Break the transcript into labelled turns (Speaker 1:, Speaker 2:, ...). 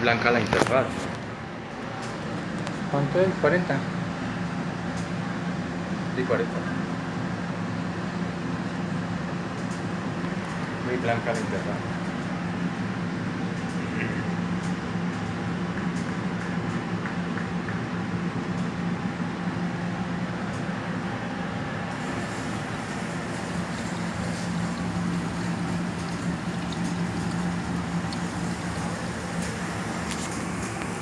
Speaker 1: blanca la interfaz.
Speaker 2: ¿Cuánto es? 40.
Speaker 1: Sí, 40. Muy blanca la interfaz.